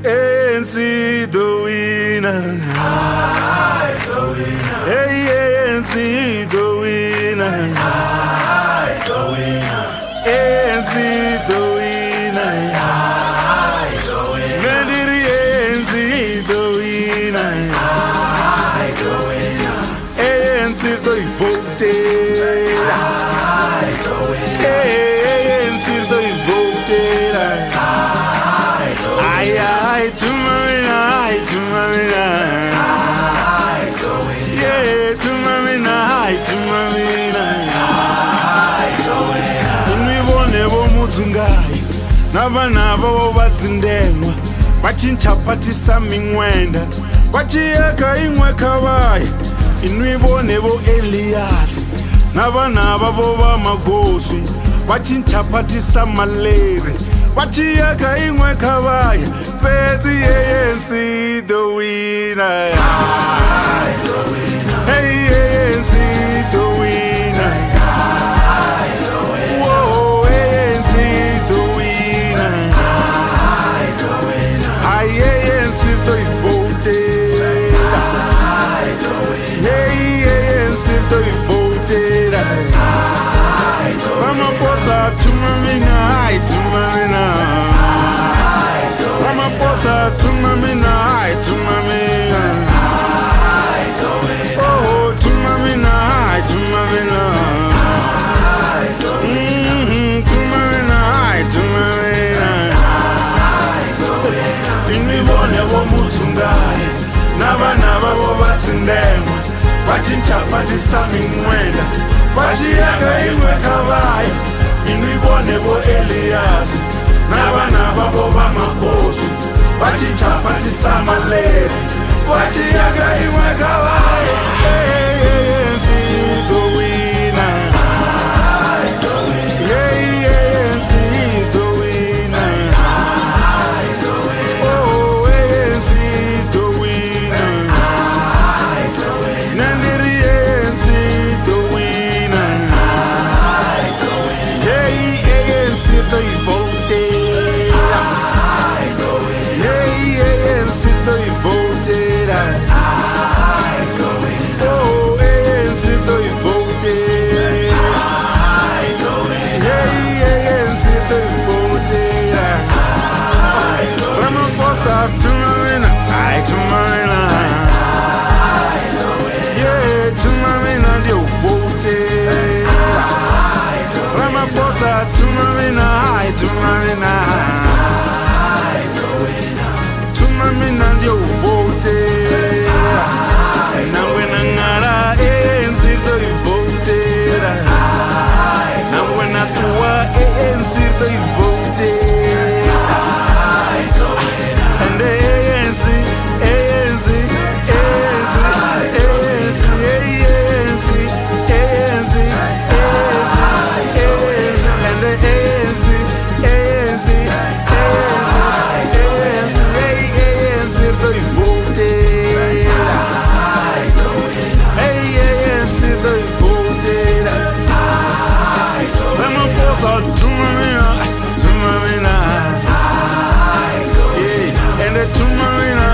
ANC the winner. Hey, ANC the winner. ANC the winner. Nandiri ANC the winner. ANC the voted. ANC the voted. Ay, to Mamina, to Mamina. Yeah, to Mamina, to Mamina. Unibonebo mutungai, nabanabo batindengwa, bachinchapatisa mingwenda, bachieka imwe kabai. Inibonebo Elias, nabanabo bamagosi, bachinchapatisa malere. Wachiaka imwe kabaya, Fetty ANC the winner. Hey, ANC the winner. Whoa, ANC the winner. Hey, ANC the voted. Hey, ANC the voted. Ramaphosa to Mamina, to Mamina. Ramaphosa to Mamina, to Mamina. Oh, to Mamina, to Mamina. To Mamina, to Mamina. Inibonebo mutungai, nabanabo batindengwa, bachinchapatisa mingwenda, bachieka imwe kabaya. Inibonebo Elias, nabanabo bamagosi, bachinchapatisa malere, bachieka imwe kabaya. ANC the winner. ANC the winner. Oh, ANC the winner. Nandiri ANC the winner. ANC the voted. ANC the voted. Oh, ANC the voted. ANC the voted. Ramaphosa to Mamina, to Mamina. Yeah, to Mamina, you voted. Ramaphosa to Mamina, to Mamina. To Mamina, you voted. Now when I ANC the voted. Now when I do ANC the voted. And the ANC, ANC, ANC, ANC, ANC, ANC, and the ANC, ANC, ANC, the voted. Hey, ANC, the voted. Ramaphosa to Mamina, to Mamina. Yeah, and the to Mamina,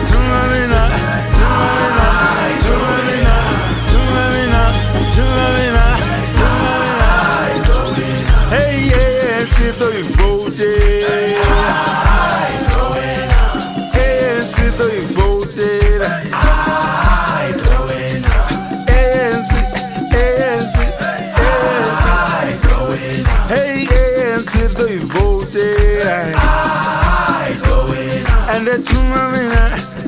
to Mamina, to Mamina, to Mamina, to Mamina, to Mamina, to Mamina. Hey, ANC the voted. ANC the voted. ANC, ANC, hey, ANC the voted. And the to Mamina,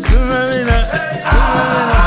to Mamina, to Mamina.